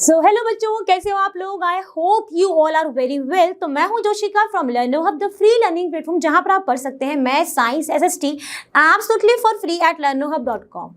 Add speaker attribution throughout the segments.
Speaker 1: Hello बच्चों, कैसे हो आप लोग। I hope you all are very well. तो मैं हूं Joshika from Learnohub, the free learning platform जहां पर आप पढ़ सकते हैं math, science, SST absolutely for free at learnohub.com।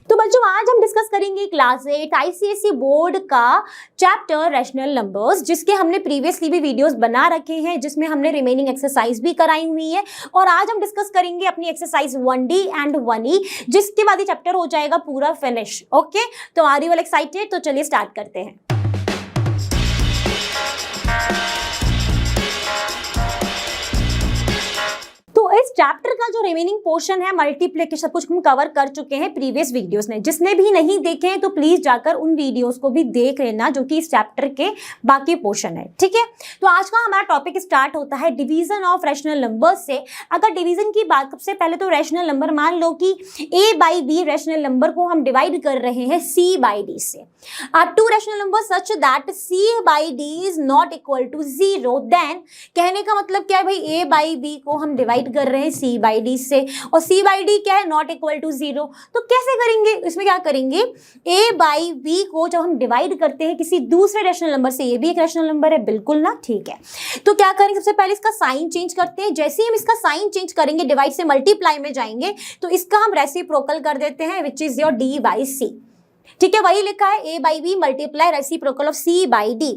Speaker 1: तो बच्चों, आज हम डिस्कस करेंगे क्लास 8 आईसीएसई बोर्ड का चैप्टर रैशनल नंबर्स, जिसके हमने प्रीवियसली भी वीडियोस बना रखे हैं, जिसमें हमने रिमेनिंग एक्सरसाइज भी कराई हुई है। और आज हम डिस्कस करेंगे अपनी एक्सरसाइज 1D एंड 1E, जिसके बाद ये चैप्टर हो जाएगा पूरा फिनिश। ओके, तो आर यू ऑल एक्साइटेड? तो चलिए स्टार्ट करते हैं। तो इस चैप्टर का जो रिमेनिंग पोर्शन है मल्टीप्लिकेशन, सब कुछ हम कवर कर चुके हैं प्रीवियस वीडियोस में। जिसने भी नहीं देखे हैं तो प्लीज जाकर उन वीडियोस को भी देख लेना, जो कि इस चैप्टर के बाकी पोर्शन है। ठीक है, तो आज का हमारा टॉपिक स्टार्ट होता है डिवीजन ऑफ रैशनल नंबर्स से। अगर डिवीजन की बात, सबसे पहले तो रैशनल नंबर मान लो कि a by B rational number को हम डिवाइड कर रहे हैं c बाई डी से। अब two rational number such that c by D is not equal to 0, then कहने का मतलब क्या है भाई, a बाई बी को हम डिवाइड कर रहे हैं c बाई डी से, और c बाई डी क्या है, नॉट इक्वल टू 0। तो कैसे करेंगे, इसमें क्या करेंगे, a बाई b को जब हम डिवाइड करते हैं किसी दूसरे रैशनल नंबर से, ये भी एक रैशनल नंबर है, बिल्कुल ना, ठीक है। तो क्या करेंगे, सबसे पहले इसका साइन चेंज करते हैं। जैसे ही हम इसका साइन चेंज करेंगे, डिवाइड से मल्टीप्लाई में जाएंगे, तो इसका हम रेसिप्रोकल कर देते हैं, which is your d by c। ठीक है, वही लिखा है a by B multiply reciprocal of c by d।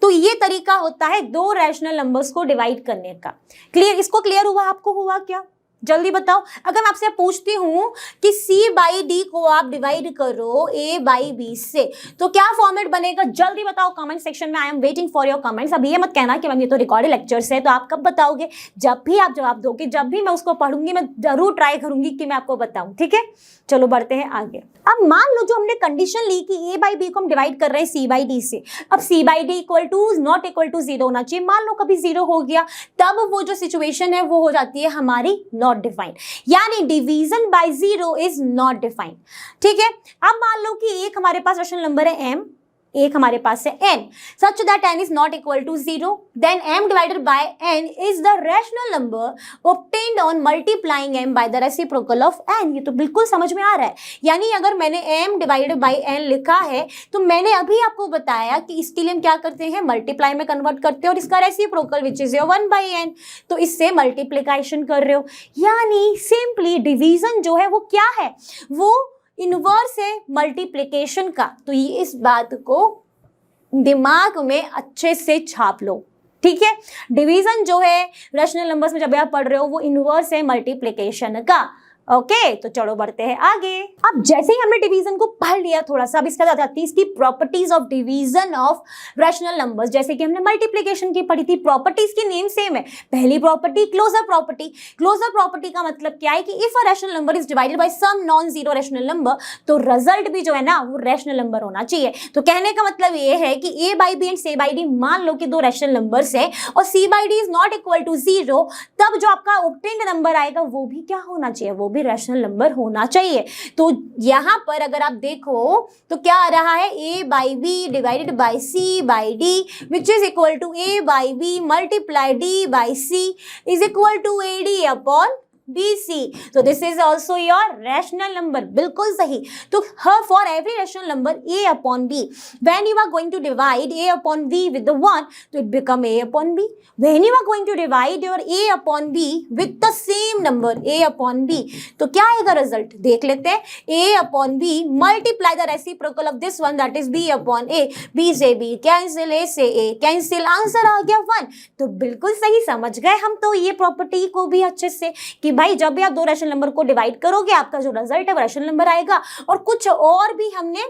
Speaker 1: तो ये तरीका होता है दो रैशनल नंबर्स को डिवाइड करने का। क्लियर, इसको क्लियर हुआ? आपको हुआ क्या, जल्दी बताओ। अगर मैं आपसे पूछती हूं कि c बाई डी को आप डिवाइड करो a बाई बी से, तो क्या फॉर्मेट बनेगा, जल्दी बताओ कमेंट सेक्शन में। I am waiting for your comments. अब ये मत कहना कि मैम ये तो रिकॉर्डेड लेक्चर्स है, तो आप कब बताओगे, जब भी आप जवाब दोगे, जब भी मैं उसको पढ़ूंगी, मैं जरूर ट्राई करूंगी कि मैं आपको बताऊं। ठीक है, चलो बढ़ते हैं आगे। अब मान लो जो हमने कंडीशन ली कि a बाई बी को हम डिवाइड कर रहे हैं c बाई डी से। अब c by D equal to not equal to 0 होना चाहिए। मान लो कभी 0 हो गया, तब वो जो सिचुएशन है वो हो जाती है हमारी नॉट डिफाइंड, यानी division bye 0 is not defined. ठीक है, अब मान लो कि एक हमारे पास रैशनल नंबर है m, एक हमारे पास है n, such that n is not equal to 0, then m divided by n is the rational number obtained on multiplying m by the reciprocal of n। ये तो बिल्कुल समझ में आ रहा है। यानी अगर मैंने m divided by n लिखा है, तो मैंने अभी आपको बताया कि इसके लिए हम क्या करते हैं, मल्टीप्लाई में कन्वर्ट करते हैं, और इसका reciprocal which is 1 by n, तो इससे मल्टीप्लिकेशन कर रहे हो। यानी सिंपली डिवीजन जो है वो क्या है, वो इनवर्स है मल्टीप्लिकेशन का। तो ये इस बात को दिमाग में अच्छे से छाप लो। ठीक है, डिवीजन जो है रैशनल नंबर्स में जब आप पढ़ रहे हो, वो इनवर्स है मल्टीप्लिकेशन का। ओके, तो चलो बढ़ते हैं आगे। अब जैसे ही हमने डिवीजन को पढ़ लिया थोड़ा सा, अब इसके बाद आती है इसकी properties of division of rational numbers. जैसे कि हमने मल्टीप्लिकेशन की पढ़ी थी, प्रॉपर्टीज की नेम सेम है। पहली property closure property. Closure property का मतलब क्या है कि if a rational number is divided by some non zero rational number, तो रिजल्ट भी जो है ना वो रैशनल नंबर होना चाहिए। तो कहने का मतलब ये है कि a by B and c by D मान लो कि दो रैशनल नंबर्स है, और c by D is not equal to 0, तब जो आपका ऑब्टेन्ड नंबर आएगा वो भी क्या होना चाहिए, वो भी रैशनल नंबर होना चाहिए। तो यहां पर अगर आप देखो तो क्या आ रहा है, a by B divided by c by D which is equal to a by B multiply d by c is equal to ad upon BC। तो this is also your rational number, बिल्कुल सही। तो for every rational number a upon b, when you are going to divide a upon b with the 1, तो it become a upon b। When you are going to divide your a upon b with the same number a upon b, तो क्या आएगा result, देख लेते हैं। a upon b multiply the reciprocal of this one, that is b upon a, b से b cancel, a से a cancel, answer आ गया 1। तो बिल्कुल सही समझ गए हम तो ये प्रॉपर्टी को भी अच्छे से कि भाई जब भी आप दो रैशनल नंबर को डिवाइड करोगे, आपका जो रिजल्ट है वो रैशनल नंबर आएगा। और कुछ और भी हमने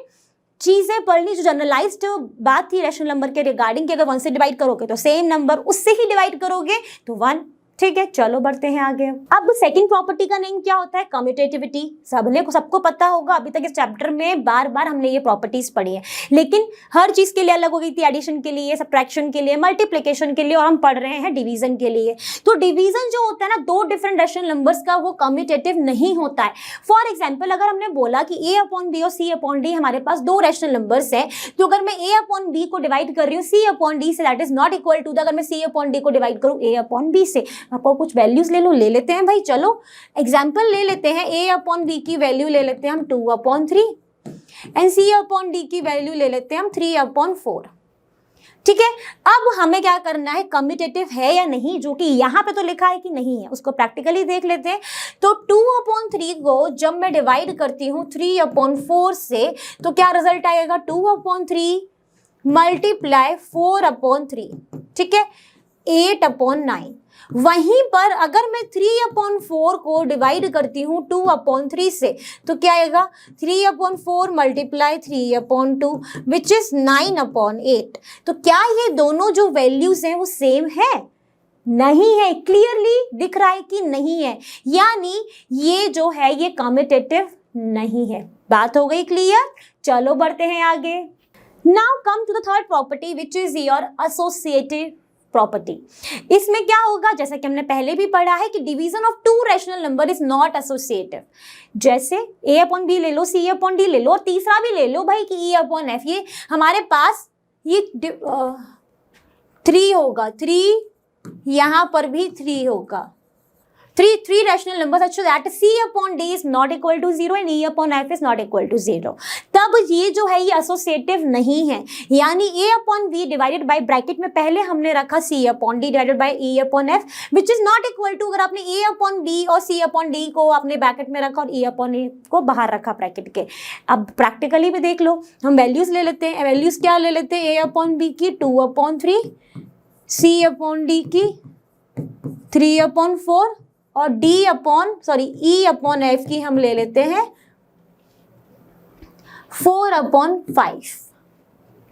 Speaker 1: चीजें पढ़नी, जो जनरलाइज्ड बात थी रैशनल नंबर के रिगार्डिंग, कि अगर 1 से डिवाइड करोगे तो सेम नंबर, उससे ही डिवाइड करोगे तो 1। ठीक है, चलो बढ़ते हैं आगे। अब सेकंड प्रॉपर्टी का नेम क्या होता है, कम्यूटेटिविटी। सबको पता होगा, अभी तक इस चैप्टर में बार बार हमने ये प्रॉपर्टीज पढ़ी है, लेकिन हर चीज के लिए अलग हो गई थी, एडिशन के लिए, सब्ट्रैक्शन के लिए, मल्टीप्लिकेशन के लिए, और हम पढ़ रहे हैं डिवीजन के लिए। तो डिवीजन जो होता है ना दो डिफरेंट रैशनल नंबर्स का, वो कम्यूटेटिव नहीं होता है। फॉर एग्जाम्पल, अगर हमने बोला कि a अपॉन बी और c अपॉन डी हमारे पास दो रैशनल नंबर्स है, तो अगर मैं a अपॉन बी को डिवाइड कर रही हूँ c अपॉन डी से, that is not equal to the, अगर मैं c अपॉन डी को डिवाइड करूँ a अपॉन बी से, आपको कुछ वैल्यूज ले लेते हैं भाई। चलो एग्जाम्पल ले लेते हैं, a अपॉन b की वैल्यू ले लेते हैं हम 2/3 एंड c अपॉन d की वैल्यू ले लेते हैं हम 3/4। ठीक है, अब हमें क्या करना है, कम्यूटेटिव है या नहीं, जो कि यहाँ पे तो लिखा है कि नहीं है, उसको प्रैक्टिकली देख लेते हैं। तो 2/3 को जब मैं डिवाइड करती हूँ 3/4 से तो क्या रिजल्ट आएगा, 2/3 मल्टीप्लाई 4/3, ठीक है, 8/9। वहीं पर अगर मैं 3/4 को डिवाइड करती हूँ 2/3 से तो क्या आएगा, 3/4 मल्टीप्लाई 3/2 विच इज 9/8। तो क्या ये दोनों जो वैल्यूज हैं वो सेम है, नहीं है, क्लियरली दिख रहा है कि नहीं है, यानी ये जो है ये कम्यूटेटिव नहीं है। बात हो गई क्लियर, चलो बढ़ते हैं आगे। Now come to the third property which is your associative property. इसमें क्या होगा, जैसा कि हमने पहले भी पढ़ा है कि division of to rational number is not associative. जैसे a/b ले लो, c/d ले लो, और तीसरा भी ले लो भाई कि e/f, ये हमारे पास ये 3 होगा, 3 यहां पर भी 3 होगा, three rational numbers such that c/d is not equal to 0 and e/f is not equal to 0। तब ये जो है ये एसोसिएटिव नहीं है, यानी a/b डिवाइडेड बाय ब्रैकेट में पहले हमने रखा c/d divided by e/f which is not equal to, अगर आपने a/b और c/d को आपने ब्रैकेट में रखा और e/a को बाहर रखा ब्रैकेट के। अब प्रैक्टिकली भी देख लो, हम वैल्यूज ले लेते हैं, वैल्यूज क्या ले लेते हैं, a/b की 2/3, c/d की 3/4 और e/f की हम ले लेते हैं 4/5।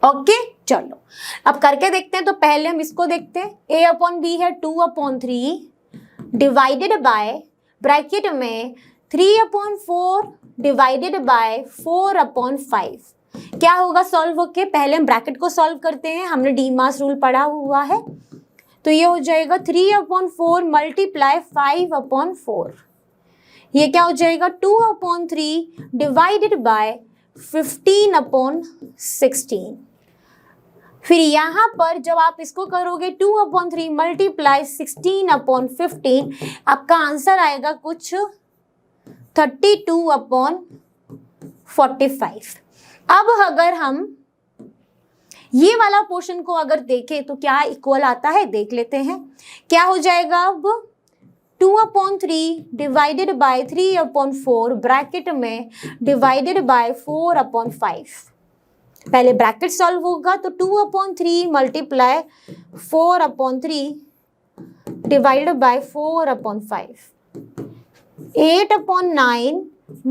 Speaker 1: ओके, चलो अब करके देखते हैं। तो पहले हम इसको देखते हैं, a/b है 2/3 डिवाइडेड बाय ब्रैकेट में 3/4 डिवाइडेड बाय 4/5। क्या होगा सॉल्व होके, पहले हम ब्रैकेट को सॉल्व करते हैं, हमने डीमास रूल पढ़ा हुआ है। तो ये हो जाएगा 3/4 मल्टीप्लाई 5/4, ये क्या हो जाएगा 2/3 डिवाइडेड बाय 15/16। फिर यहाँ पर जब आप इसको करोगे 2/3 मल्टीप्लाई 16/15, आपका आंसर आएगा कुछ 32/45। अब अगर हम ये वाला पोर्शन को अगर देखें तो क्या इक्वल आता है, देख लेते हैं क्या हो जाएगा। अब 2/3 डिवाइडेड बाय 3/4 ब्रैकेट में डिवाइडेड बाय 4/5। पहले ब्रैकेट सॉल्व होगा तो 2/3 multiply 4/3 divided by 4/5, 8/9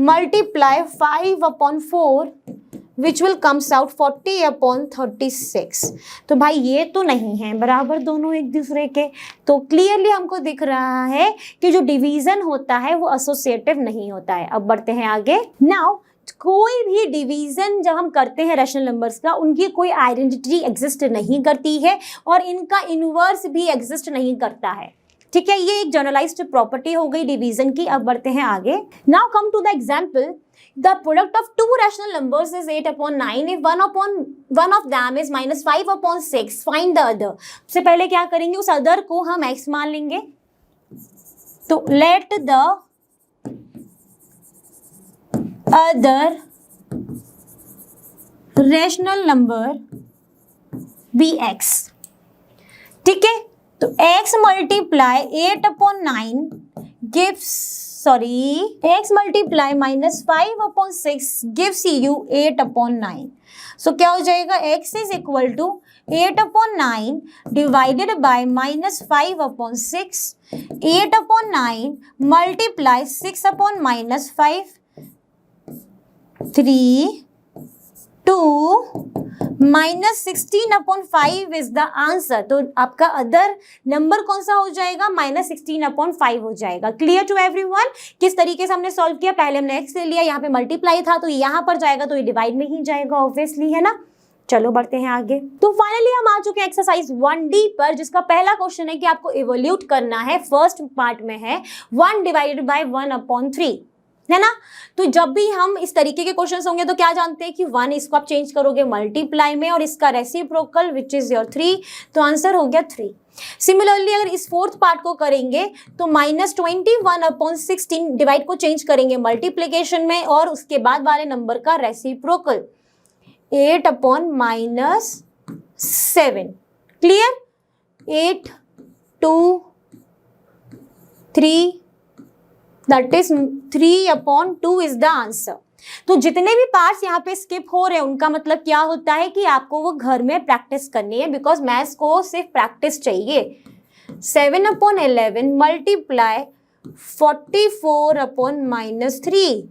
Speaker 1: multiply 5/4 which will comes out 40/36। तो भाई ये तो नहीं है बराबर दोनों एक दूसरे के, तो क्लियरली हमको दिख रहा है कि जो डिवीजन होता है वो एसोसिएटिव नहीं होता है। अब बढ़ते हैं आगे। नाउ कोई भी डिवीजन जब हम करते हैं रैशनल नंबर्स का, उनकी कोई आइडेंटिटी एग्जिस्ट नहीं करती है और इनका इनवर्स भी एग्जिस्ट नहीं करता है, ठीक है। ये एक जनरलाइज्ड प्रॉपर्टी हो गई डिवीजन की। अब बढ़ते हैं आगे। Now come to the example, the product of two rational numbers is 8/9 if one of them is -5/6, find the other। सबसे पहले क्या करेंगे, उस अदर को हम x मान लेंगे। तो let the other rational number be x, ठीक है। तो x multiply 8/9 gives x multiply -5/6 gives you 8/9। सो क्या हो जाएगा, x is equal to 8/9 divided by -5/6, 8/9 multiply 6/-5, 3, 2 -16/5 is the answer. तो आपका अदर नंबर कौन सा हो जाएगा, -16/5 हो जाएगा। क्लियर टू एवरीवन किस तरीके से हमने सॉल्व किया, पहले हमने x ले लिया, यहाँ पे मल्टीप्लाई था तो यहाँ पर जाएगा तो ये डिवाइड में ही जाएगा ऑब्वियसली, है ना। चलो बढ़ते हैं आगे। तो फाइनली हम आ चुके हैं एक्सरसाइज 1D पर, जिसका पहला क्वेश्चन है कि आपको इवोल्यूट करना है। फर्स्ट पार्ट में है 1 डिवाइडेड बाय 1/3। है ना। तो जब भी हम इस तरीके के क्वेश्चंस होंगे तो क्या जानते हैं कि 1 इसको आप चेंज करोगे मल्टीप्लाई में और इसका रेसिप्रोकल विच इज योर 3, तो आंसर हो गया 3। सिमिलरली अगर इस फोर्थ पार्ट को करेंगे तो -21/16 डिवाइड को चेंज करेंगे मल्टीप्लिकेशन में और उसके बाद वाले नंबर का reciprocal 8/-7। Clear, 8 2 3 that is 3/2 is the answer. तो जितने भी पार्ट्स यहाँ पे स्किप हो रहे हैं उनका मतलब क्या होता है कि आपको वो घर में प्रैक्टिस करनी है, बिकॉज मैथ्स को सिर्फ प्रैक्टिस चाहिए। 7/11 मल्टीप्लाई 44/-3,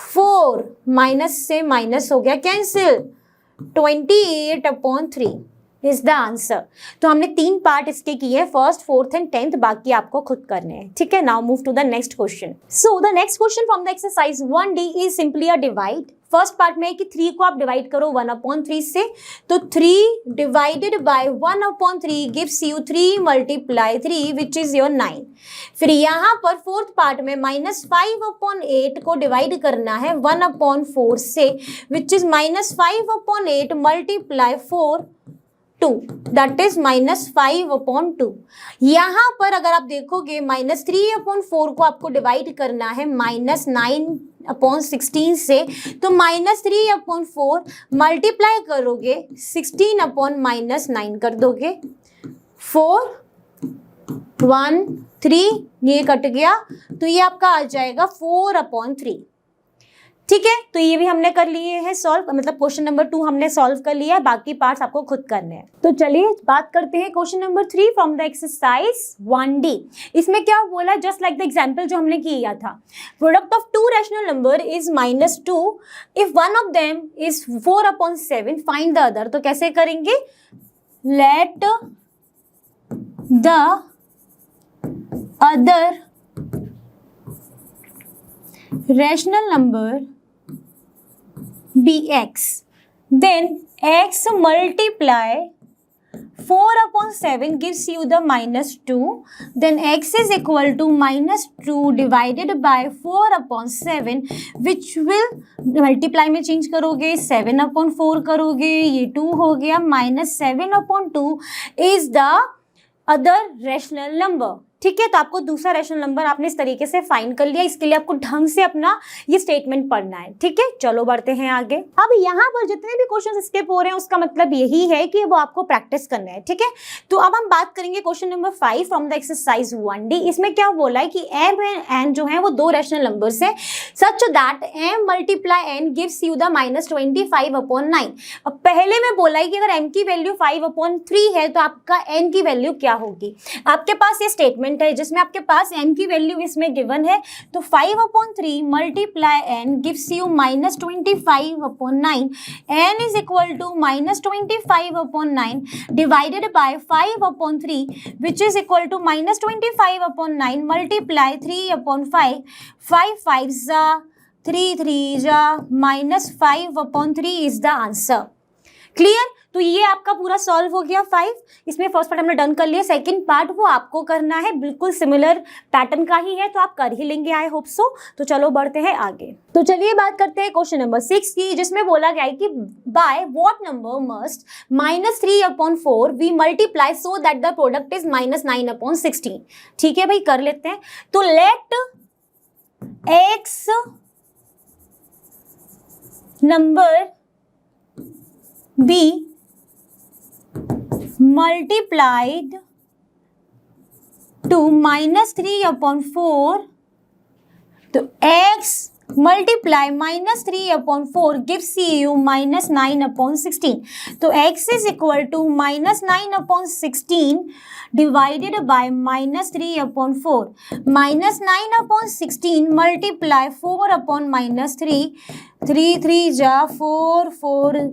Speaker 1: 4 माइनस से माइनस हो गया कैंसिल, 28/3 इज द आंसर। तो हमने 3 पार्ट इसके किए, फर्स्ट, फोर्थ एंड 10th, बाकी आपको खुद करने हैं, ठीक है। Now move to the next question. So the next question from the exercise 1D is simply a divide. First part में है कि 3 को आप डिवाइड करो 1/3 से, तो 3 divided by 1/3 gives you 3 × 3 which is your 9। फिर यहाँ पर फोर्थ पार्ट में -5/8 को डिवाइड करना है 1/4 से, which is -5/8 multiply 4 2 that is -5/2। यहाँ पर अगर आप देखोगे -3/4 को आपको डिवाइड करना है -9/16 से, तो -3/4 मल्टीप्लाई करोगे 16/-9 कर दोगे, 4 1 3 ये कट गया, तो ये आपका आ जाएगा 4/3। ठीक है, तो ये भी हमने कर लिए हैं सॉल्व, मतलब क्वेश्चन नंबर 2 हमने सॉल्व कर लिया है, बाकी पार्ट्स आपको खुद करने हैं। तो चलिए बात करते हैं question number 3 from the exercise 1D। इसमें क्या बोला, जस्ट लाइक द एग्जांपल जो हमने किया था, product of 2 rational number is -2 if one of them is 4/7 find the other. तो कैसे करेंगे, let the other rational number be x, then x multiply 4/7 gives you the -2, then x is equal to -2 divided by 4/7 which will multiply में change करोगे 7/4 करोगे, ये 2 हो गया, -7/2 is the other rational number। ठीक है, तो आपको दूसरा रैशनल नंबर आपने इस तरीके से फाइंड कर लिया, इसके लिए आपको ढंग से अपना ये स्टेटमेंट पढ़ना है। ठीक है, चलो बढ़ते हैं आगे। अब यहाँ पर जितने भी क्वेश्चन स्किप हो रहे हैं उसका मतलब यही है कि वो आपको प्रैक्टिस करना है। ठीक है, तो अब हम बात करेंगे question number 5 from the exercise 1D। इसमें क्या बोला है कि m एंड n जो है वो 2 रैशनल नंबर्स है, such that m × n gives you the -25/9। अब पहले में बोला है कि अगर m की वैल्यू 5/3 है तो आपका n की वैल्यू क्या होगी। आपके पास ये स्टेटमेंट है जिसमें आपके पास m की वैल्यू इसमें गिवन है, तो 5/3 multiply n gives you -25/9। n is equal to -25/9 divided by 5/3 which is equal to -25/9 multiply 3/5, 5 5 जा 3 3 जा -5/3 इज द आंसर। क्लियर, तो ये आपका पूरा सॉल्व हो गया 5। इसमें फर्स्ट पार्ट हमने डन कर लिया, सेकंड पार्ट वो आपको करना है, बिल्कुल सिमिलर पैटर्न का ही है, तो आप कर ही लेंगे, आई होप सो। तो चलो बढ़ते हैं आगे। तो चलिए बात करते हैं क्वेश्चन नंबर 6 की, जिसमें बोला गया है कि by what number must -3/4 we multiply so that the product is -9/16। ठीक है भाई, कर लेते हैं। तो let x number be multiplied to -3/4, तो x मल्टीप्लाई -3/4 गिव्स you -9/16। तो x is equal to -9/16 divided by -3/4, -9/16 multiply 4/-3, 3 3 जा 4 4,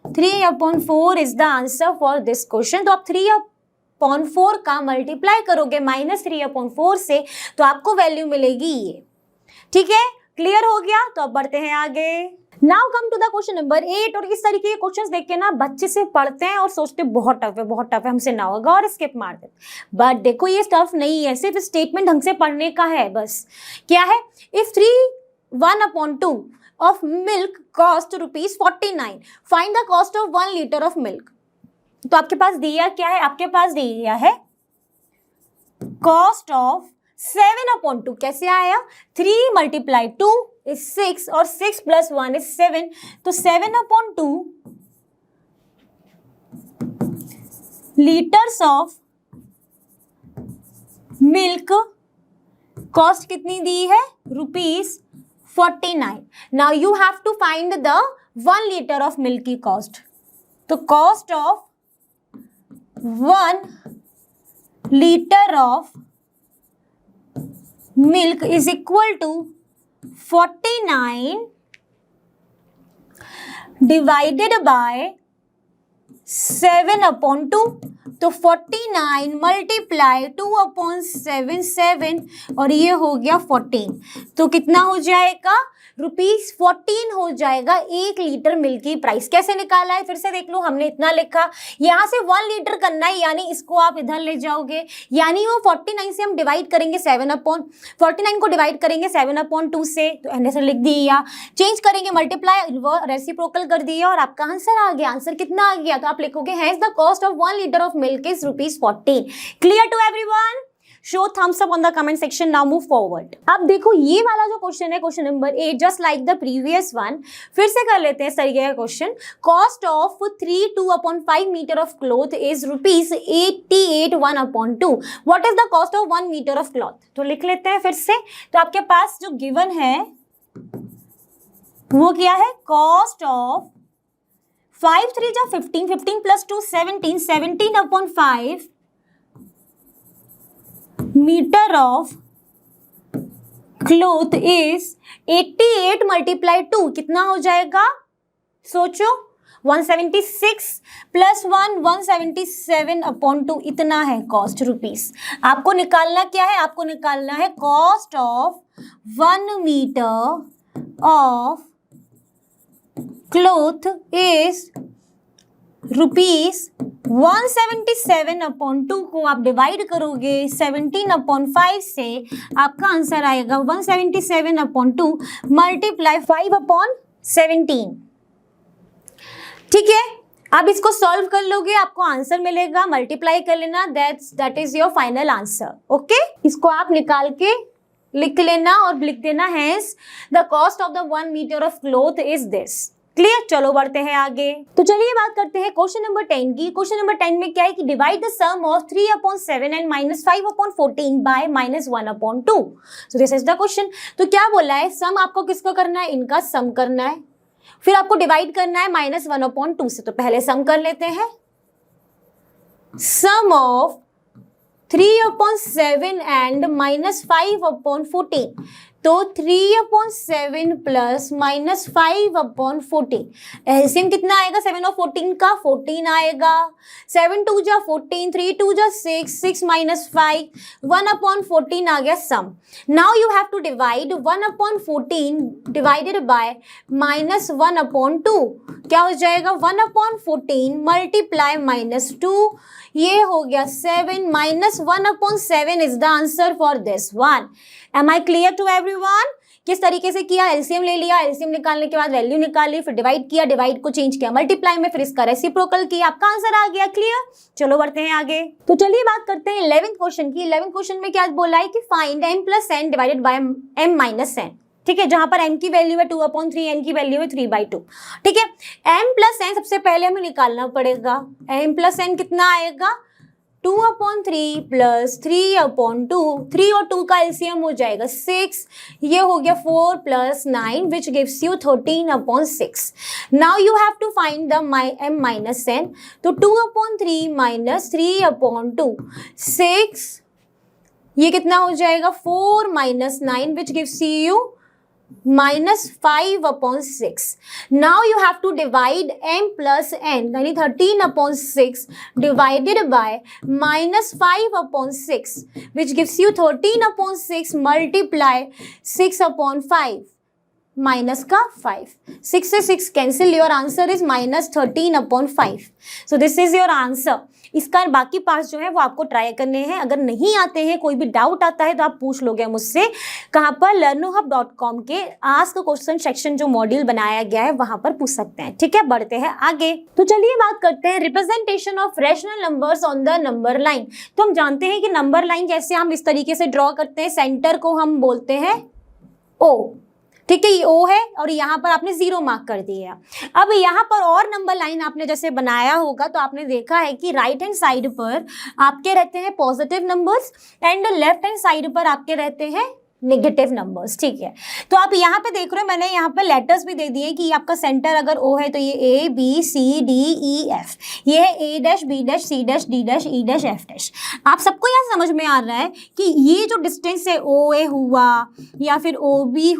Speaker 1: 3/4 is the answer for this question. तो आप 3/4 का मल्टीप्लाई करोगे -3/4 से, तो आपको वैल्यू मिलेगी ये। ठीक है, क्लियर हो गया। तो अब बढ़ते हैं आगे। Now come to the question number 8। और इस तरीके के क्वेश्चंस देख के ना बच्चे से पढ़ते हैं और सोचते बहुत टफ है, हमसे ना होगा और स्किप मार देते। बट देखो ये टफ नहीं है, सिर्फ स्टेटमेंट ढंग से पढ़ने का है बस। क्या है, if 3 1/2 of milk cost ₹49. Find the cost of 1 liter of milk. तो आपके पास दिया क्या है? आपके पास दिया है कॉस्ट ऑफ 7/2. कैसे आया? 3 × 2 is 6 और 6 + 1 is 7. तो 7/2 लीटर्स ऑफ मिल्क कॉस्ट कितनी दी है? ₹49. Now you have to find the 1 litre of milk की कॉस्ट. तो cost of 1 liter of milk is equal to 49 divided by 7/2. तो 49 मल्टीप्लाई 2/7 7 और ये हो गया 14. तो कितना हो जाएगा? ₹14 हो जाएगा 1 लीटर मिल्क की प्राइस. कैसे निकाला है? फिर से देख लो, हमने इतना लिखा, यहाँ से 1 लीटर करना है, यानी इसको आप इधर ले जाओगे, यानी वो 49 से हम डिवाइड करेंगे 49 को डिवाइड करेंगे 7/2 से, तो ऐसे से लिख दिया. चेंज करेंगे, मल्टीप्लाई रेसिप्रोकल कर दिया और आपका आंसर आ गया. आंसर कितना आ गया? तो आप लिखोगे has the cost of 1 litre of milk is ₹14. Clear to everyone? Show thumbs up on the comment section. Now move forward. अब देखो ये वाला जो क्वेश्चन है, question number 8, just like the previous one. फिर से कर लेते हैं इस तरीके का question. Cost of 2/5 metre of cloth is ₹88 1/2. What is the cost of 1 metre of cloth? तो लिख लेते हैं फिर से. तो आपके पास जो गिवन है वो क्या है? कॉस्ट ऑफ 5 3 जा 15, 15 + 2 17, 17/5 मीटर ऑफ क्लॉथ इज 88 × 2. कितना हो जाएगा? सोचो, 176 + 1 177/2 इतना है कॉस्ट रुपीस. आपको निकालना क्या है? आपको निकालना है cost of 1 metre of cloth is ₹177/2 को आप डिवाइड करोगे 17/5 से, आपका आंसर आएगा 177/2 मल्टीप्लाई 5/17. ठीक है, आप इसको सॉल्व कर लोगे, आपको आंसर मिलेगा. मल्टीप्लाई कर लेना, that is your final answer. Okay, इसको आप निकाल के लिख लेना और लिख देना has the cost of the 1 metre of cloth is this. Clear? चलो बढ़ते हैं आगे. तो चलिए बात करते हैं क्वेश्चन नंबर 10 की. क्वेश्चन नंबर 10 में क्या है कि divide the sum of 3/7 and -5/14 by -1/2. So this is the question. तो क्या बोला है? सम आपको किसको करना है? इनका सम करना है, फिर आपको डिवाइड करना है -1/2 से. तो पहले सम कर लेते हैं. सम ऑफ 3/7 एंड -5/14. तो 3/7 प्लस -5/14 एलसीएम कितना आएगा? 7 और 14 का 14 आएगा. 7 2 जा 14, 3 2 जा 6, 6 - 5, 1/14 आ गया sum. Now you have to divide 1/14 divided by -1/2. क्या हो जाएगा? 1/14 मल्टीप्लाई -2, ये हो गया 7 -1/7 is the answer for this one. Am I clear to everyone? किस तरीके से किया? एलसीएम ले लिया, एलसीएम निकालने के बाद वैल्यू निकाली, फिर डिवाइड किया, डिवाइड को चेंज किया मल्टीप्लाई में, फिर इसका रेसिप्रोकल किया, आपका आंसर आ गया. क्लियर? चलो बढ़ते हैं आगे. तो चलिए बात करते हैं 11th क्वेश्चन की. 11th क्वेश्चन में क्या बोला है कि find m + n divided by m - n. ठीक है, जहां पर m की वैल्यू है 2/3, n की वैल्यू है 3/2. ठीक है, m + n सबसे पहले हमें निकालना पड़ेगा. m + n कितना आएगा? 2/3 + 3/2. 3 और 2 का एलसीएम हो जाएगा 6. ये हो गया 4 + 9 which gives you 13/6. Now you have to find the m - n. तो 2/3 - 3/2 6. ये कितना हो जाएगा? 4 - 9 which gives you -5/6. Now you have to divide m + n, यानी 13/6 divided by -5/6 which gives you 13/6 multiply 6/5. Minus का 5, 6 से 6 cancel, your answer is -13/5। So this is your answer. इसका बाकी पार्ट्स जो है वो आपको ट्राई करने हैं। अगर नहीं आते हैं, कोई भी डाउट आता है तो आप पूछ लोगे मुझसे। कहाँ पर? learnohub.com के आस्क क्वेश्चन सेक्शन जो मॉड्यूल बनाया गया है वहां पर पूछ सकते हैं। ठीक है, बढ़ते हैं आगे। तो चलिए बात करते हैं representation of rational numbers on the number line. तो हम जानते हैं कि नंबर लाइन जैसे हम इस तरीके से ड्रॉ करते हैं, सेंटर को हम बोलते हैं ओ। ठीक है, ये ओ है और यहाँ पर आपने 0 मार्क कर दिया। अब यहाँ पर और नंबर लाइन आपने जैसे बनाया होगा तो आपने देखा है कि राइट हैंड साइड पर आपके रहते हैं positive numbers and left hand side पर आपके रहते हैं नेगेटिव नंबर्स। ठीक है, तो आप यहाँ पे देख रहे हो, मैंने यहाँ पे लेटर्स भी दे दिए कि आपका सेंटर अगर ओ है तो ये A B C D E F, ये है A dash B dash C dash D dash E dash F dash. आप सबको यहाँ समझ में आ रहा है कि ये जो डिस्टेंस है OA हुआ या फिर OB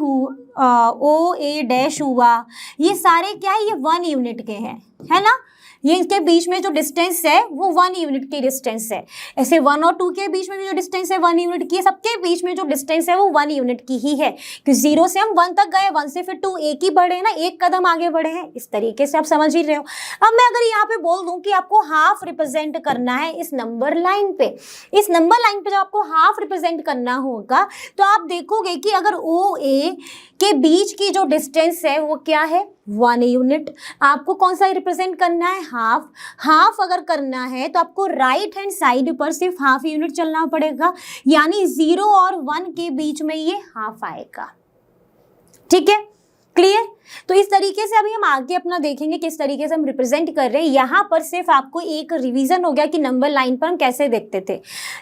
Speaker 1: OA डैश हुआ, ये सारे क्या है, ये 1 यूनिट के हैं, है ना। ये इसके बीच में जो डिस्टेंस है वो 1 यूनिट की डिस्टेंस है। ऐसे 1 और 2 के बीच में भी जो डिस्टेंस है 1 यूनिट की है, सबके बीच में जो डिस्टेंस है वो 1 यूनिट की ही है। कि 0 से हम 1 तक गए, 1 से फिर 2, एक ही बढ़े ना, एक कदम आगे बढ़े हैं। इस तरीके से आप समझ ही रहे हो। अब मैं अगर यहाँ पे बोल दूं कि आपको हाफ रिप्रेजेंट करना है इस नंबर लाइन पे, इस नंबर लाइन पे जब आपको हाफ रिप्रेजेंट करना होगा तो आप देखोगे कि अगर OA के बीच की जो डिस्टेंस है वो क्या है, 1 यूनिट। आपको कौन सा रिप्रेजेंट करना है, हाफ। हाफ अगर करना है तो आपको राइट हैंड साइड पर सिर्फ हाफ यूनिट चलना पड़ेगा, यानी 0 और 1 के बीच में ये हाफ आएगा। ठीक है, क्लियर। तो इस तरीके से अभी हम आगे अपना देखेंगे किस तरीके से हम रिप्रेजेंट कर रहे हैं। यहाँ पर सिर्फ आपको एक रिवीजन हो गया कि नंबर लाइन पर हम कैसे देखते थे।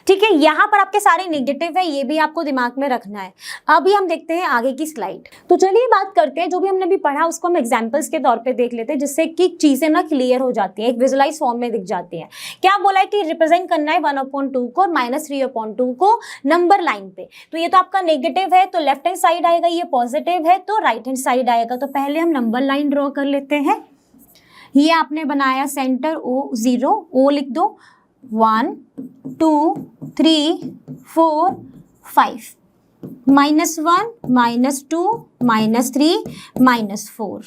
Speaker 1: ठीक है, यहाँ पर आपके सारे नेगेटिव है, ये भी आपको दिमाग में रखना है। अभी हम देखते हैं आगे की स्लाइड। तो चलिए बात करते हैं, जो भी हमने अभी पढ़ा उसको हम एग्जाम्पल्स के तौर पर देख लेते हैं, जिससे कि चीजें ना क्लियर हो जाती है, एक विजुअलाइज फॉर्म में दिख जाती है। क्या बोला है कि रिप्रेजेंट करना है 1/2 को और -3/2 को नंबर लाइन पे। तो ये तो आपका नेगेटिव है तो लेफ्ट हैंड साइड आएगा, ये पॉजिटिव है तो राइट हैंड साइड आएगा। तो पहले हम नंबर लाइन ड्रॉ कर लेते हैं। ये आपने बनाया सेंटर O, 0, O लिख दो, 1 2 3 4 5, -1 -2 -3 -4।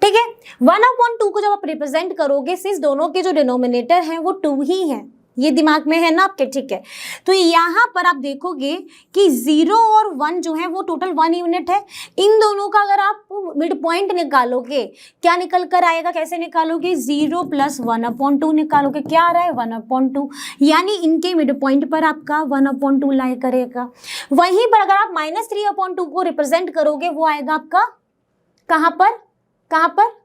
Speaker 1: ठीक है, 1/2 को जब आप रिप्रेजेंट करोगे, सिर्फ दोनों के जो डिनोमिनेटर हैं वो 2 ही हैं, ये दिमाग में है ना आपके। ठीक है, तो यहाँ पर आप देखोगे कि 0 और 1 जो है वो टोटल 1 यूनिट है। इन दोनों का अगर आप मिड पॉइंट निकालोगे, क्या निकल कर आएगा, कैसे निकालोगे, 0 + 1/2 निकालोगे। क्या आ रहा है, 1/2, यानी इनके मिड पॉइंट पर आपका 1/2 लाई करेगा। वहीं पर अगर आप -3/2 को रिप्रेजेंट करोगे, वो आएगा आपका कहाँ पर, कहाँ पर,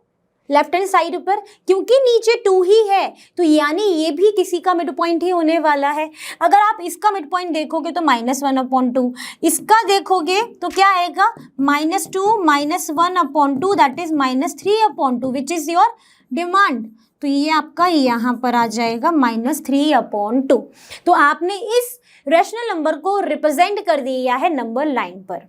Speaker 1: लेफ्ट हैंड साइड पर, क्योंकि नीचे 2 ही है तो यानी ये भी किसी का मिड पॉइंट ही होने वाला है। अगर आप इसका मिड पॉइंट देखोगे तो -1/2, इसका देखोगे तो क्या आएगा, -2 -1/2, that is -3/2, which is your demand. तो ये आपका यहाँ पर आ जाएगा -3/2। तो आपने इस रैशनल नंबर को रिप्रेजेंट कर दिया है नंबर लाइन पर।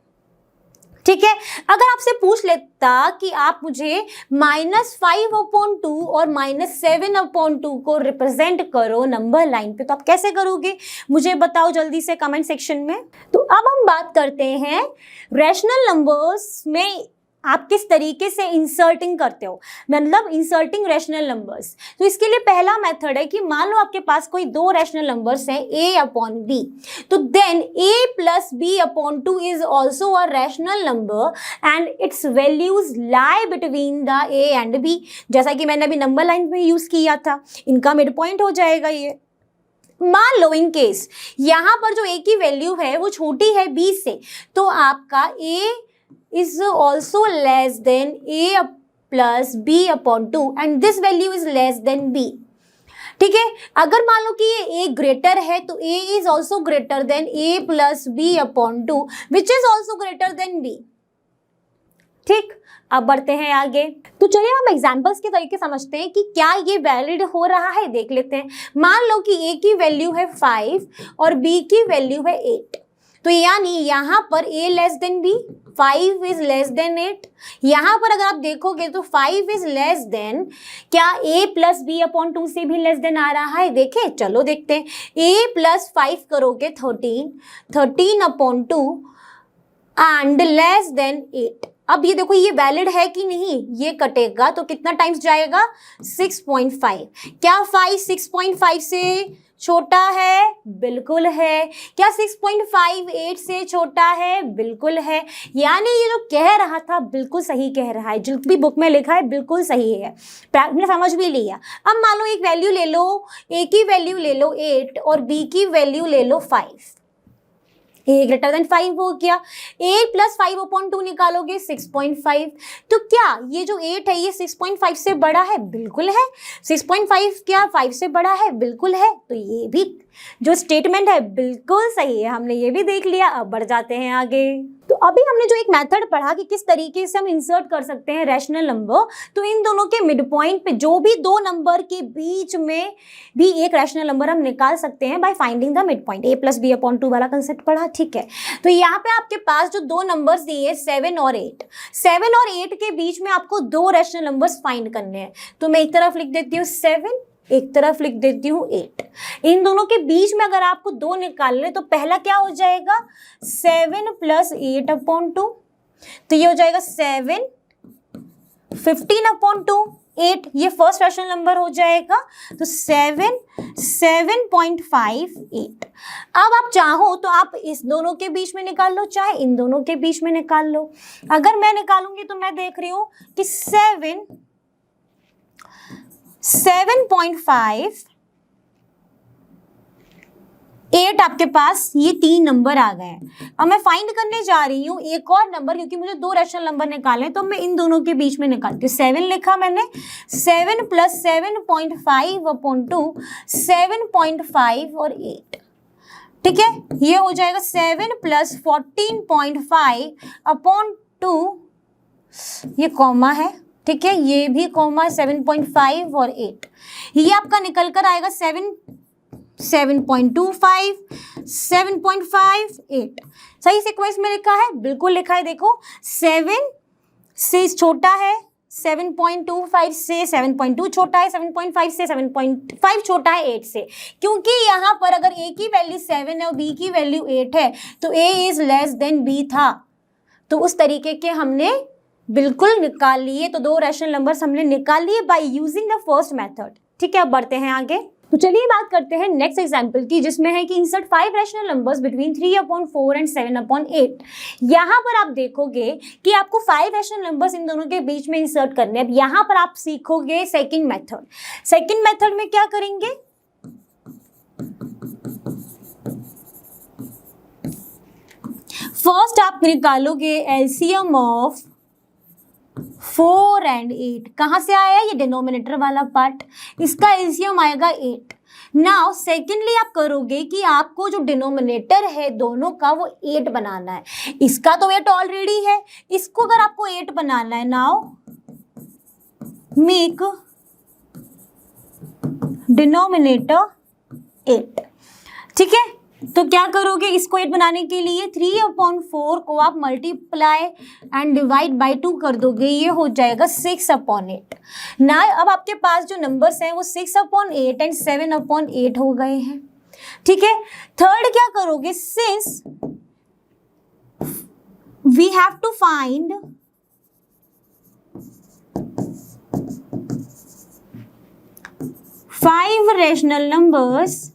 Speaker 1: ठीक है, अगर आपसे पूछ लेता कि आप मुझे -5/2 और -7/2 को रिप्रेजेंट करो नंबर लाइन पे, तो आप कैसे करोगे, मुझे बताओ जल्दी से कमेंट सेक्शन में। तो अब हम बात करते हैं रैशनल नंबर्स में आप किस तरीके से इंसर्टिंग करते हो, मतलब इंसर्टिंग रैशनल नंबर्स। तो इसके लिए पहला मेथड है कि मान लो आपके पास कोई 2 रैशनल नंबर्स हैं A/B, तो then A + B/2 is also a rational number and its values lie between the A and B। जैसा कि मैंने अभी नंबर लाइन में यूज किया था, इनका मिड पॉइंट हो जाएगा ये। मान लो इन केस यहाँ पर जो A की वैल्यू है वो छोटी है B से, तो आपका A is also less than A plus B/2 and this value is less than B। ठीक है, अगर मान लो कि ये A ग्रेटर है तो A is also greater than A plus B/2 which is also greater than B। ठीक, अब बढ़ते हैं आगे। तो चलिए हम एग्जाम्पल्स के तरीके समझते हैं कि क्या ये वैलिड हो रहा है, देख लेते हैं। मान लो कि A की वैल्यू है 5 और B की वैल्यू है 8, तो यानी यहाँ पर A less than B, 5 is less than 8। यहाँ पर अगर आप देखोगे तो 5 इज लेस देन, क्या A + B/2 से भी लेस देन आ रहा है, देखे, चलो देखते हैं। A + 5 करोगे 13/2 एंड लेस देन 8। अब ये देखो ये वैलिड है कि नहीं, ये कटेगा तो कितना टाइम्स जाएगा 6.5। क्या 5 6.5 से छोटा है? बिल्कुल है। क्या 6.58 से छोटा है? बिल्कुल है। यानी ये जो कह रहा था बिल्कुल सही कह रहा है, जो भी बुक में लिखा है बिल्कुल सही है, आपने समझ भी लिया। अब मान लो एक वैल्यू ले लो, ए की वैल्यू ले लो 8 और बी की वैल्यू ले लो 5। ए ग्रेटर देन 5 हो गया। 8 + 5/2 निकालोगे 6.5। तो क्या ये जो 8 है ये 6.5 से बड़ा है? बिल्कुल है। 6.5 क्या 5 से बड़ा है? बिल्कुल है। तो ये भी जो स्टेटमेंट है बिल्कुल सही है, हमने ये भी देख लिया। अब बढ़ जाते हैं आगे। तो अभी हमने जो एक मेथड पढ़ा कि किस तरीके से हम इंसर्ट कर सकते हैं रैशनल नंबर, तो इन दोनों के मिड पॉइंट पे जो भी दो नंबर के बीच में भी एक रैशनल नंबर हम निकाल सकते हैं by finding the mid point. a + b/2 वाला कंसेप्ट पढ़ा, ठीक है। तो यहाँ पे आपके पास जो दो नंबर्स दिए 7 और 8, 7 और 8 के बीच में आपको दो रैशनल नंबर्स फाइंड करने हैं। तो मैं एक तरफ लिख देती हूँ 7, एक तरफ लिख देती हूँ 8। इन दोनों के बीच में अगर आपको दो निकालने तो पहला क्या हो जाएगा 7 + 8/2, तो ये हो जाएगा 7, 15/2, 8, ये फर्स्ट रैशनल नंबर हो जाएगा। तो 7, 7.58। अब आप चाहो तो आप इस दोनों के बीच में निकाल लो, चाहे इन दोनों के बीच में निकाल लो। अगर मैं निकालूंगी तो मैं देख रही हूं कि 7.5, 8 आपके पास ये तीन नंबर आ गए हैं। अब मैं फाइंड करने जा रही हूँ एक और नंबर, क्योंकि मुझे दो रैशनल नंबर निकालने, तो मैं इन दोनों के बीच में निकालती हूँ। 7 लिखा मैंने, 7 + 7.5/2, 7.5 और 8, ठीक है। ये हो जाएगा 7 + 14.5/2, ये कॉमा है, ठीक है, ये भी कॉमा, 7.5 और 8, ये आपका निकल कर आएगा 7.25, 7.5, 8। सही सीक्वेंस में लिखा है, बिल्कुल लिखा है। देखो 7 से छोटा है, 7.25 से 7.2 छोटा है, 7.5 से 7.5 छोटा है 8 से। क्योंकि यहाँ पर अगर a की वैल्यू 7 है और b की वैल्यू 8 है तो a is less than b था। तो उस तरीके के हमने बिल्कुल निकाल लिए। तो दो रैशनल नंबर्स हमने निकाल लिए by using the first method, ठीक है। अब बढ़ते हैं आगे। तो चलिए बात करते हैं नेक्स्ट एग्जांपल की, जिसमें है कि insert 5 rational numbers between 3/4 and 7/8। यहाँ पर आप देखोगे कि आपको 5 रैशनल नंबर्स इन दोनों के बीच में इंसर्ट करने हैं। अब यहाँ पर आप सीखोगे सेकंड मेथड। सेकंड मेथड में क्या करेंगे, फर्स्ट आप निकालोगे एलसीएम ऑफ 4 and 8। कहाँ से आया ये डिनोमिनेटर वाला पार्ट, इसका एलसीएम आएगा 8। नाउ सेकेंडली आप करोगे कि आपको जो डिनोमिनेटर है दोनों का वो 8 बनाना है। इसका तो 8 ऑलरेडी है, इसको अगर आपको 8 बनाना है, नाउ मेक डिनोमिनेटर 8, ठीक है। तो क्या करोगे, इसको 8 बनाने के लिए 3/4 को आप मल्टीप्लाई एंड डिवाइड बाय 2 कर दोगे, ये हो जाएगा 6/8। ना अब आपके पास जो नंबर्स हैं वो 6/8 एंड 7/8 हो गए हैं, ठीक है। थर्ड क्या करोगे, since we have to find five rational numbers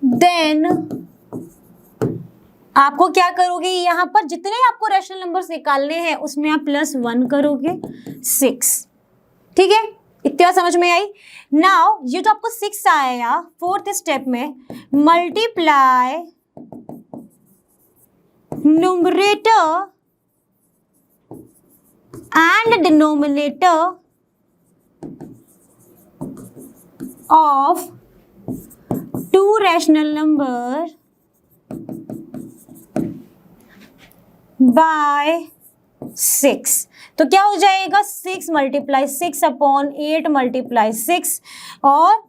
Speaker 1: then आपको क्या करोगे, यहां पर जितने आपको रैशनल नंबर्स निकालने हैं उसमें आप +1 करोगे, 6, ठीक है। इतना समझ में आई। नाउ ये जो आपको 6 आया फोर्थ स्टेप में, multiply numerator and denominator of 2 rational number by 6। तो क्या हो जाएगा, 6 × 6/8 × 6 और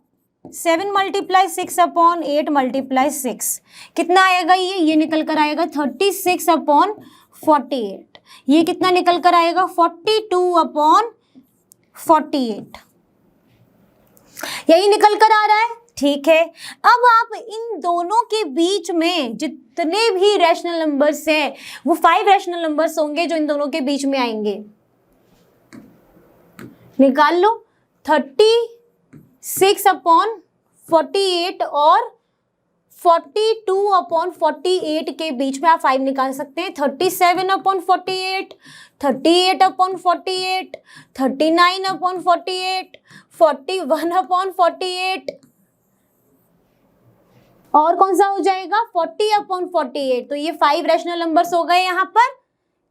Speaker 1: 7 × 6/8 × 6 कितना आएगा, ये निकल कर आएगा 36/48। ये कितना निकल कर आएगा 42/48। यही निकल कर आ रहा है। ठीक है, अब आप इन दोनों के बीच में जितने भी रैशनल नंबर्स हैं वो 5 रैशनल नंबर्स होंगे जो इन दोनों के बीच में आएंगे। निकाल लो। 36/48 और 42/48 के बीच में आप 5 निकाल सकते हैं। 37/48, 38/48, 39/48, 41/48 और कौन सा हो जाएगा 40/48। तो ये 5 रैशनल नंबर्स हो गए यहाँ पर।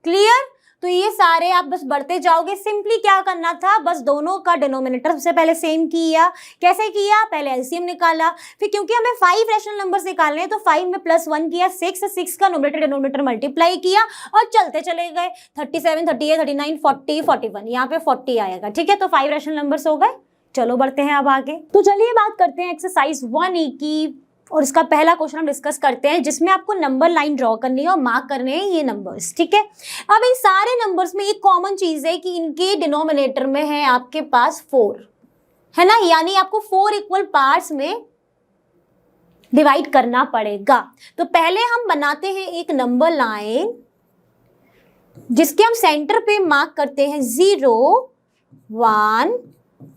Speaker 1: क्लियर? तो ये सारे आप बस बढ़ते जाओगे। सिंपली क्या करना था, बस दोनों का डिनोमिनेटर सबसे पहले सेम किया। कैसे किया? पहले एलसीएम निकाला, फिर क्योंकि हमें 5 रैशनल नंबर्स निकालने हैं तो 5 में +1 किया, 6 का नोमिनेटर डिनोमिनेटर मल्टीप्लाई किया और चलते चले गए। 37, 38, 39, 40, 41, यहाँ पे 40 आएगा। ठीक है, तो 5 रैशनल नंबर्स हो गए। चलो बढ़ते हैं अब आगे। तो चलिए बात करते हैं एक्सरसाइज 1E की, और इसका पहला क्वेश्चन हम डिस्कस करते हैं जिसमें आपको नंबर लाइन ड्रॉ करनी है और मार्क करने हैं ये नंबर्स। ठीक है, अब इन सारे नंबर्स में एक कॉमन चीज है कि इनके डिनोमिनेटर में है आपके पास 4, है ना, यानी आपको 4 इक्वल पार्ट्स में डिवाइड करना पड़ेगा। तो पहले हम बनाते हैं एक नंबर लाइन जिसके हम सेंटर पे मार्क करते हैं 0, 1,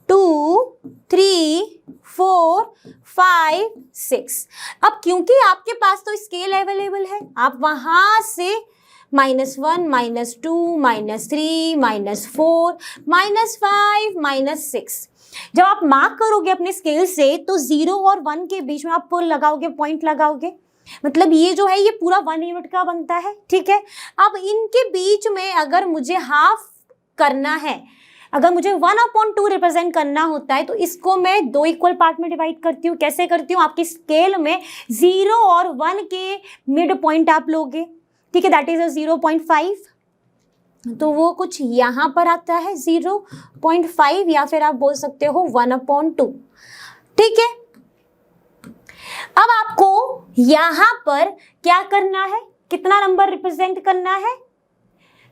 Speaker 1: 2, 3, 4, 5, 6। अब क्योंकि आपके पास तो स्केल अवेलेबल है, आप वहां से -1, -2, -3, -4, -5, -6 जब आप मार्क करोगे अपने स्केल से तो 0 और 1 के बीच में आप लगाओगे, पॉइंट लगाओगे, मतलब ये जो है ये पूरा 1 यूनिट का बनता है। ठीक है, अब इनके बीच में अगर मुझे हाफ करना है, अगर मुझे 1/2 रिप्रेजेंट करना होता है तो इसको मैं 2 इक्वल पार्ट में डिवाइड करती हूँ। कैसे करती हूँ? आपकी स्केल में 0 और 1 के मिड पॉइंट आप लोगे। ठीक है, दैट इज 0.5, तो वो कुछ यहाँ पर आता है 0.5, या फिर आप बोल सकते हो 1/2। ठीक है, अब आपको यहाँ पर क्या करना है, कितना नंबर रिप्रेजेंट करना है,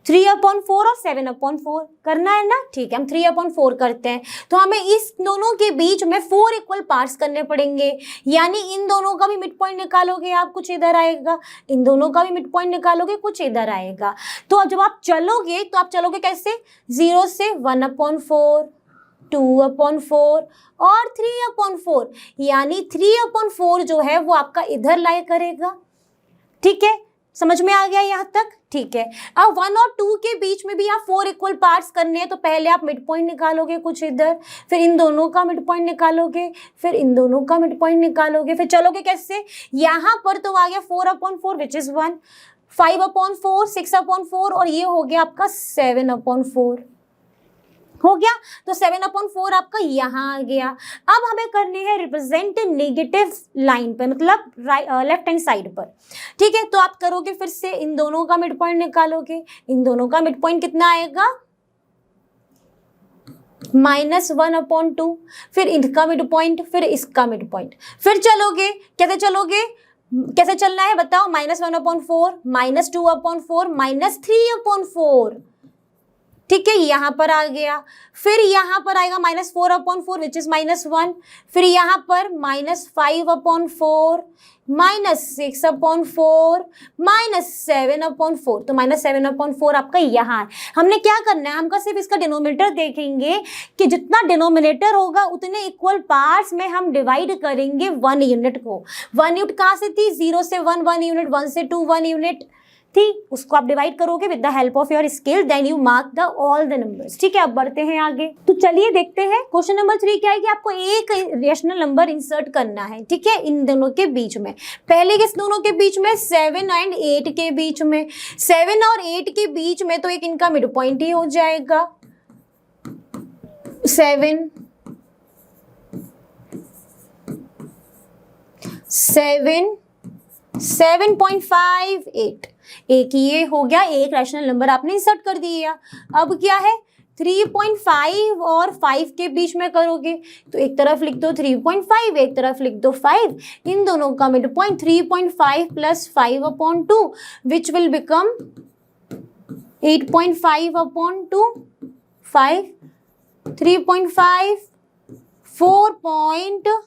Speaker 1: 3/4 और 7/4 करना है ना। ठीक है, हम 3/4 करते हैं, तो हमें इस दोनों के बीच में 4 इक्वल पार्ट्स करने पड़ेंगे, यानी इन दोनों का भी मिड पॉइंट निकालोगे आप, कुछ इधर आएगा, इन दोनों का भी मिड पॉइंट निकालोगे, कुछ इधर आएगा। तो जब आप चलोगे तो आप चलोगे कैसे, 0 से 1/4, 2/4 और 3/4, यानी 3/4 जो है वो आपका इधर लाई करेगा। ठीक है, समझ में आ गया यहाँ तक? ठीक है, अब 1 और 2 के बीच में भी आप 4 इक्वल पार्ट्स करने हैं, तो पहले आप मिड पॉइंट निकालोगे कुछ इधर, फिर इन दोनों का मिड पॉइंट निकालोगे, फिर इन दोनों का मिड पॉइंट निकालोगे, फिर चलोगे कैसे, यहाँ पर तो आ गया 4/4 विच इज 1, 5/4, 6/4 और ये हो गया आपका 7/4 हो गया। तो 7/4 आपका यहाँ आ गया। अब हमें करनी है रिप्रेजेंट नेगेटिव लाइन पे, मतलब लेफ्ट हैंड साइड पर। ठीक है, तो आप करोगे फिर से इन दोनों का मिड पॉइंट निकालोगे, इन दोनों का मिड पॉइंट कितना आएगा, -1/2, फिर इनका मिड पॉइंट, फिर इसका मिड पॉइंट, फिर चलोगे, कैसे चलोगे, कैसे चलना है बताओ, -1/4, -2/4, -3/4। ठीक है, यहाँ पर आ गया, फिर यहाँ पर आएगा -4/4 विच इज -1, फिर यहाँ पर -5/4, -6/4, -7/4, तो -7/4 आपका यहाँ है। हमने क्या करना है, हमका सिर्फ इसका डिनोमिनेटर देखेंगे कि जितना डिनोमिनेटर होगा उतने इक्वल पार्ट्स में हम डिवाइड करेंगे 1 यूनिट को। 1 यूनिट कहाँ से थी, 0 से 1 1 यूनिट, 1 से 2 1 यूनिट थी, उसको आप डिवाइड करोगे with the help of your scale, then you mark the all the numbers. ठीक है, अब बढ़ते हैं आगे। तो चलिए देखते हैं क्वेश्चन नंबर 3 क्या है कि आपको एक रेशनल नंबर इंसर्ट करना है। ठीक है, इन दोनों के बीच में, पहले किस दोनों के बीच में, 7 और 8 के बीच में। 7 और 8 के बीच में तो एक इनका मिड पॉइंट ही हो जाएगा 7, 7.58, एक ये हो गया, एक रैशनल नंबर आपने इंसर्ट कर दिया। अब क्या है, 3.5 और 5 के बीच में करोगे तो एक तरफ लिख दो 3.5, एक तरफ लिख दो 5, इन दोनों का mid point 3.5 + 5/2 which will become 8.5/2, 5, 3.5, 4.5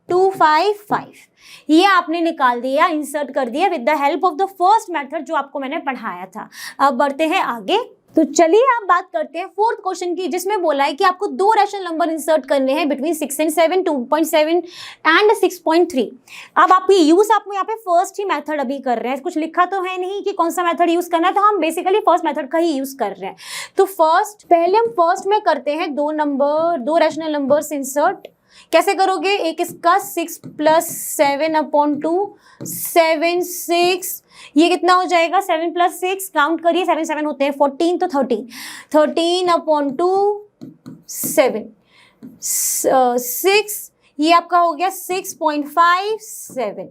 Speaker 1: 255 ये आपने निकाल दिया, इंसर्ट कर दिया with the help of the first method जो आपको मैंने पढ़ाया था। अब बढ़ते हैं आगे। तो चलिए आप बात करते हैं फोर्थ क्वेश्चन की, जिसमें बोला है कि आपको दो रैशनल नंबर इंसर्ट करने हैं बिटवीन 6 एंड 7, 2.7 एंड 6.3। अब आप ये यूज आप यहाँ पे फर्स्ट ही मेथड अभी कर रहे हैं, कुछ लिखा तो है नहीं कि कौन सा मेथड यूज करना है, तो हम बेसिकली फर्स्ट मेथड का ही यूज कर रहे हैं। तो पहले हम फर्स्ट में करते हैं दो रैशनल नंबर्स इंसर्ट। कैसे करोगे? एक इसका 6 + 7/2 7 6, ये कितना हो जाएगा? 7 + 6 काउंट करिए, 7 7 होते हैं 14, तो 13/2 7 6, ये आपका हो गया 6.57।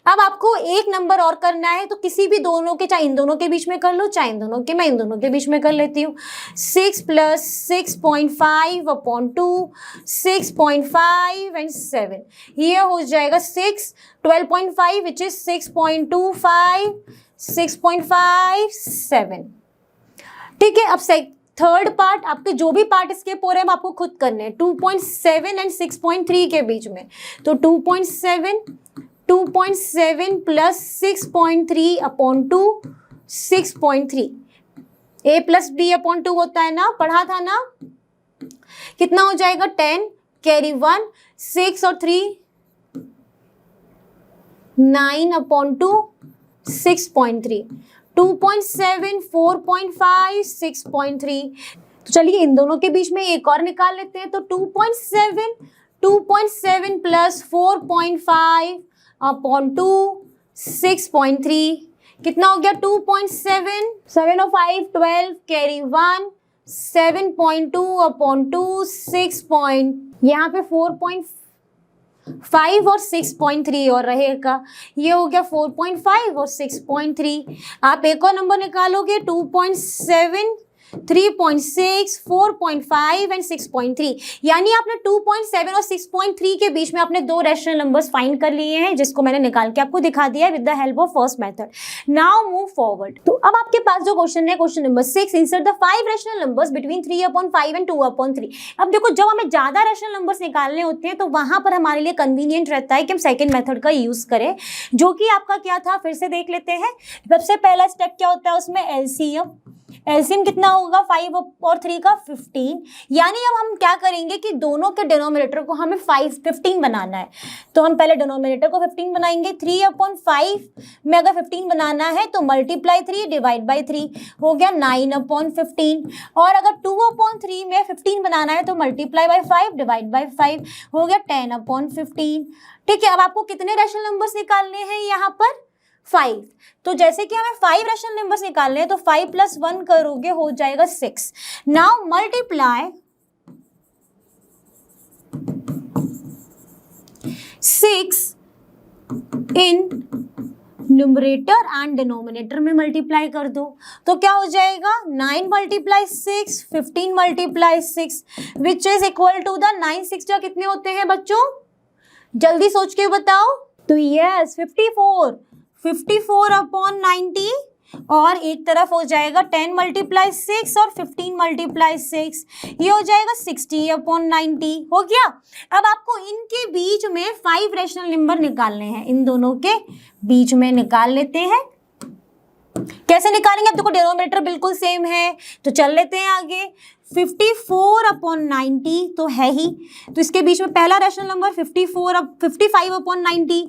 Speaker 1: अब आपको एक नंबर और करना है, तो किसी भी दोनों के, चाहे इन दोनों के बीच में कर लो, चाहे इन दोनों के, मैं इन दोनों के बीच में कर लेती हूँ। 6 + 6.5/2 6.5 एंड 7, ये हो जाएगा 6 12.5 विच इज 6.25 6.57। ठीक है, अब थर्ड पार्ट, आपके जो भी पार्ट स्किप हो रहे हैं हम आपको खुद करने हैं। 2.7 एंड 6.3 के बीच में, तो 2.7 + 6.3/2 6.3, a + b/2 होता है ना, पढ़ा था ना, कितना हो जाएगा? 10 कैरी 1 6 और 3 9/2 6.3, 2.7 4.5 6.3। तो चलिए इन दोनों के बीच में एक और निकाल लेते हैं। तो 2.7 + 4.5/2 6.3, कितना हो गया? 2.7 7 और 5 12 कैरी 1 7.2/2 6. यहाँ पे 4.5 और 6.3 और रहेगा, ये हो गया 4.5 और 6.3। आप एक और नंबर निकालोगे, 2.7 3.6 4.5 एंड 6.3, यानी आपने 2.7 और 6.3 के बीच में आपने दो रैशनल नंबर्स फाइंड कर लिए हैं, जिसको मैंने निकाल के आपको दिखा दिया है with the help of first method. Now move forward. तो अब आपके पास जो क्वेश्चन है, question number 6, insert the 5 rational numbers between 3/5 and 2/3। अब देखो, जब हमें ज्यादा रैशनल नंबर्स निकालने होते हैं तो वहां पर हमारे लिए कन्वीनियंट रहता है कि हम सेकेंड मेथड का यूज करें, जो कि आपका क्या था, फिर से देख लेते हैं। सबसे पहला स्टेप क्या होता है उसमें? एलसीएम। एलसीएम कितना होगा? 5 और 3 का 15, यानी अब हम क्या करेंगे कि दोनों के डिनोमिनेटर को हमें 15 बनाना है। तो हम पहले डिनोमिनेटर को 15 बनाएंगे। 3/5 में अगर 15 बनाना है तो मल्टीप्लाई 3 डिवाइड बाई 3 हो गया 9/15, और अगर 2/3 में 15 बनाना है तो मल्टीप्लाई बाई 5 डिवाइड बाई 5 हो गया 10/15। ठीक है, अब आपको कितने रैशनल नंबर्स निकालने हैं यहाँ पर? 5। तो जैसे कि हमें 5 रैशनल नंबर्स निकालने हैं, तो 5 + 1 करोगे हो जाएगा 6। Now multiply 6 in numerator and denominator में मल्टीप्लाई कर दो, तो क्या हो जाएगा? 9 × 6 15 × 6 which is equal to the 9 6 कितने होते हैं बच्चों? जल्दी सोच के बताओ। तो यस 54/90, और एक तरफ हो जाएगा 10 × 6 और 15 × 6, ये हो जाएगा 60/90। हो गया। अब आपको इनके बीच में 5 रैशनल नंबर निकालने हैं, इन दोनों के बीच में निकाल लेते हैं। कैसे निकालेंगे? अब देखो डिनोमिनेटर बिल्कुल सेम है, तो चल लेते हैं आगे। 54/90 तो है ही, तो इसके बीच में पहला रैशनल नंबर 55/90,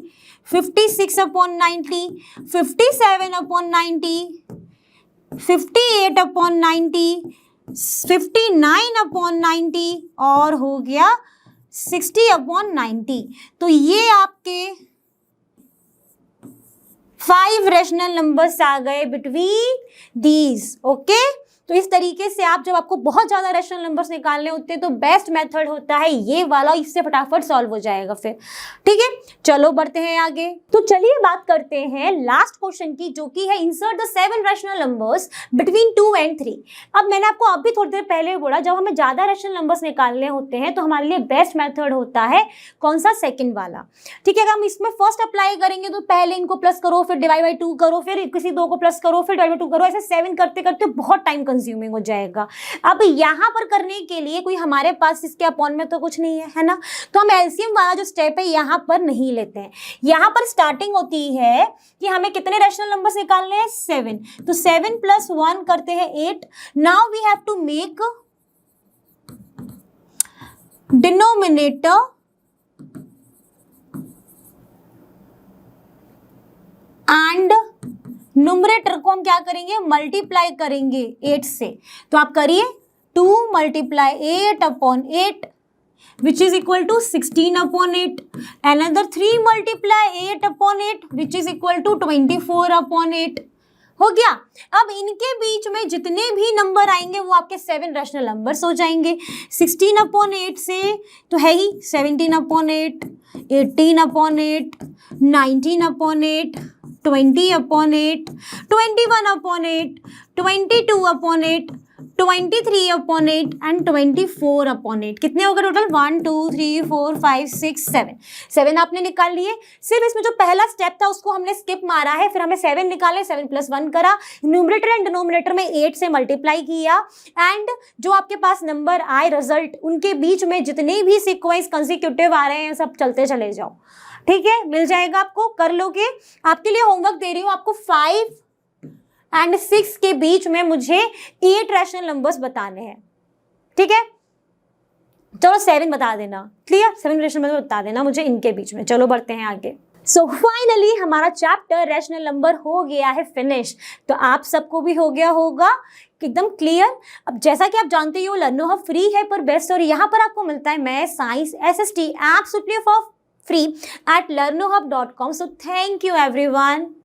Speaker 1: 56/90, 57/90, 58/90, 59/90 और हो गया 60/90। तो ये आपके 5 रैशनल नंबर्स आ गए बिटवीन दीज। ओके, तो इस तरीके से आप, जब आपको बहुत ज्यादा रैशनल नंबर्स निकालने होते हैं तो बेस्ट मेथड होता है ये वाला, इससे फटाफट सॉल्व हो जाएगा फिर। ठीक है, चलो बढ़ते हैं आगे। तो चलिए बात करते हैं लास्ट क्वेश्चन की, जो कि है insert the 7 rational numbers between 2 and 3। अब मैंने आपको अभी थोड़ी देर पहले बोला, जब हमें ज्यादा रैशनल नंबर्स निकालने होते हैं तो हमारे लिए बेस्ट मेथड होता है कौन सा? सेकेंड वाला। ठीक है, अगर हम इसमें फर्स्ट अप्लाई करेंगे तो पहले इनको प्लस करो, फिर डिवाइड बाई 2 करो, फिर किसी दो को प्लस करो, फिर डिवाइड बाई 2 करो, ऐसे 7 करते करते बहुत टाइम कंज्यूमिंग हो जाएगा। अब यहाँ पर करने के लिए कोई हमारे पास इसके अपॉन में तो कुछ नहीं है ना, तो हम एलसीएम वाला जो स्टेप है यहाँ पर नहीं लेते हैं। यहाँ पर स्टार्टिंग होती है कि हमें कितने रैशनल नंबर्स निकालने हैं, 7, तो 7 + 1 करते हैं 8। Now we have to make denominator and numerator को हम क्या करेंगे, मल्टीप्लाई करेंगे 8 से। तो आप करिए 2 × 8/8 which is equal to 16/8, another 3 × 8/8 which is equal to 24/8। हो गया। अब इनके बीच में जितने भी नंबर आएंगे वो आपके 7 रैशनल नंबर्स हो जाएंगे। 16/8 से तो है ही 17/8, 18/8, 19/8, 20/8, 21/8, 22/8, 23/8 एंड 24/8। कितने हो गए टोटल, 1 2 3 4 5 6 7 आपने निकाल लिए। सिर्फ इसमें जो पहला स्टेप था उसको हमने स्किप मारा है, फिर हमें 7 निकाले, 7 + 1 करा, न्यूमरेटर एंड डिनोमिनेटर में 8 से मल्टीप्लाई किया, एंड जो आपके पास नंबर आए रिजल्ट, उनके बीच में जितने भी सीक्वेंस कंसेक्यूटिव आ रहे हैं सब चलते चले जाओ। ठीक है, मिल जाएगा आपको, कर लोगे। आपके लिए होमवर्क दे रही हूँ, आपको 5 और 6 के बीच में मुझे 8 रैशनल नंबर्स बताने हैं। ठीक है, चलो 7 बता देना, क्लियर, 7 रैशनल नंबर बता देना मुझे इनके बीच में। चलो बढ़ते हैं आगे। सो फाइनली हमारा चैप्टर रैशनल नंबर हो गया है फिनिश। तो आप सबको भी हो गया होगा एकदम क्लियर। अब जैसा कि आप जानते हो लर्नो हब फ्री है पर बेस्ट, और यहाँ पर आपको मिलता है maths, science, SST absolutely for free at learnohub.com. So thank you everyone.